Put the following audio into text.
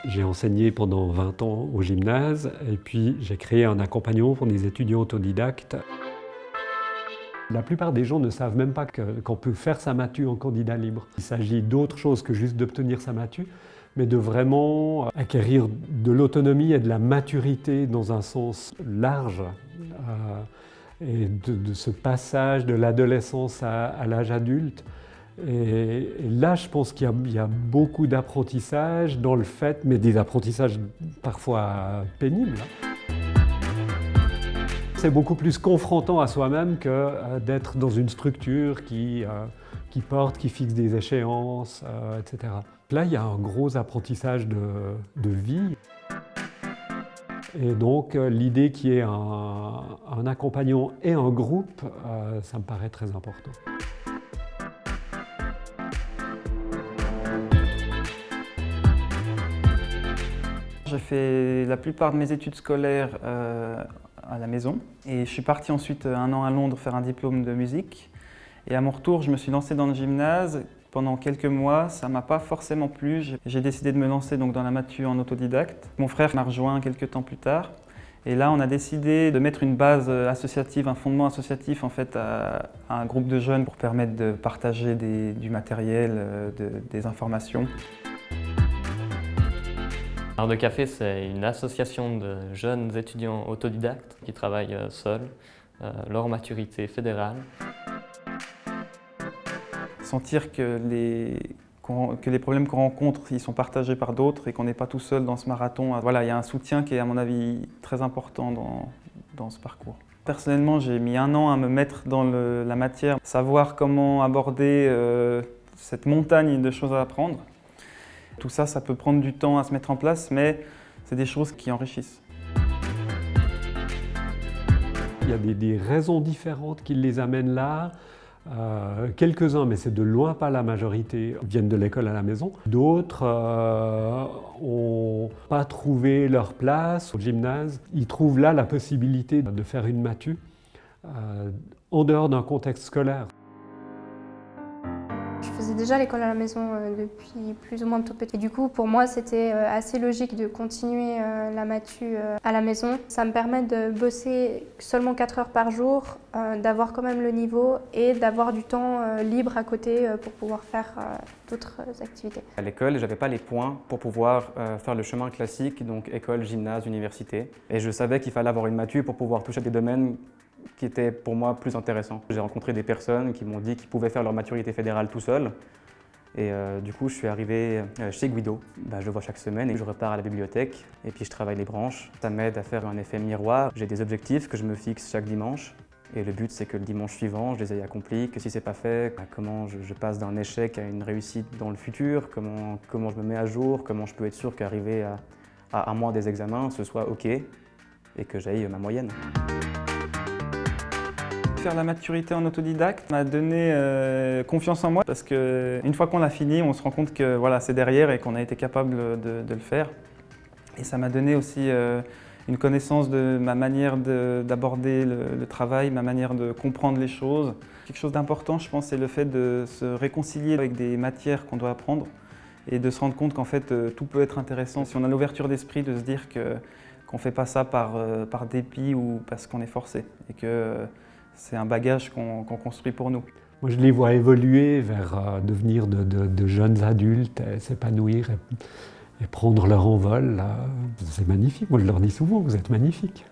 J'ai enseigné pendant 20 ans au gymnase et puis j'ai créé un accompagnement pour des étudiants autodidactes. La plupart des gens ne savent même pas qu'on peut faire sa matu en candidat libre. Il s'agit d'autre chose que juste d'obtenir sa matu, mais de vraiment acquérir de l'autonomie et de la maturité dans un sens large. Et de ce passage de l'adolescence à l'âge adulte. Et là, je pense qu'il y a beaucoup d'apprentissage dans le fait, mais des apprentissages parfois pénibles. C'est beaucoup plus confrontant à soi-même que d'être dans une structure qui porte, qui fixe des échéances, etc. Là, il y a un gros apprentissage de vie. Et donc, l'idée qu'il y ait un accompagnant et un groupe, ça me paraît très important. J'ai fait la plupart de mes études scolaires à la maison et je suis parti ensuite 1 an à Londres faire un diplôme de musique. Et à mon retour, je me suis lancé dans le gymnase. Pendant quelques mois, ça ne m'a pas forcément plu. J'ai décidé de me lancer donc dans la matu en autodidacte. Mon frère m'a rejoint quelques temps plus tard. Et là, on a décidé de mettre une base associative, un fondement associatif en fait, à un groupe de jeunes pour permettre de partager du matériel, des informations. Art de Café, c'est une association de jeunes étudiants autodidactes qui travaillent seuls, leur maturité fédérale. Sentir que les problèmes qu'on rencontre, ils sont partagés par d'autres et qu'on n'est pas tout seul dans ce marathon. Voilà, il y a un soutien qui est à mon avis très important dans ce parcours. Personnellement, j'ai mis 1 an à me mettre dans la matière, savoir comment aborder cette montagne de choses à apprendre. Tout ça, ça peut prendre du temps à se mettre en place, mais c'est des choses qui enrichissent. Il y a des raisons différentes qui les amènent là. Quelques-uns, mais c'est de loin pas la majorité, viennent de l'école à la maison. D'autres n'ont pas trouvé leur place au gymnase. Ils trouvent là la possibilité de faire une matu en dehors d'un contexte scolaire. Je faisais déjà l'école à la maison depuis plus ou moins tout petit. Et du coup, pour moi, c'était assez logique de continuer la matu à la maison. Ça me permet de bosser seulement 4 heures par jour, d'avoir quand même le niveau et d'avoir du temps libre à côté pour pouvoir faire d'autres activités. À l'école, je n'avais pas les points pour pouvoir faire le chemin classique, donc école, gymnase, université. Et je savais qu'il fallait avoir une matu pour pouvoir toucher à des domaines qui était pour moi plus intéressant. J'ai rencontré des personnes qui m'ont dit qu'ils pouvaient faire leur maturité fédérale tout seuls. Et du coup, je suis arrivé chez Guido. Je le vois chaque semaine et je repars à la bibliothèque et puis je travaille les branches. Ça m'aide à faire un effet miroir. J'ai des objectifs que je me fixe chaque dimanche. Et le but, c'est que le dimanche suivant, je les ai accomplis, que si ce n'est pas fait, comment je passe d'un échec à une réussite dans le futur, comment je me mets à jour, comment je peux être sûr qu'arriver à un mois des examens, ce soit OK et que j'aille ma moyenne. Faire la maturité en autodidacte m'a donné confiance en moi parce qu'une fois qu'on l'a fini, on se rend compte que voilà, c'est derrière et qu'on a été capable de le faire. Et ça m'a donné aussi une connaissance de ma manière d'aborder le travail, ma manière de comprendre les choses. Quelque chose d'important, je pense, c'est le fait de se réconcilier avec des matières qu'on doit apprendre et de se rendre compte qu'en fait, tout peut être intéressant. Si on a l'ouverture d'esprit de se dire qu'on ne fait pas ça par dépit ou parce qu'on est forcé et que c'est un bagage qu'on construit pour nous. Moi, je les vois évoluer vers devenir de jeunes adultes, s'épanouir et prendre leur envol. C'est magnifique. Moi, je leur dis souvent, vous êtes magnifiques.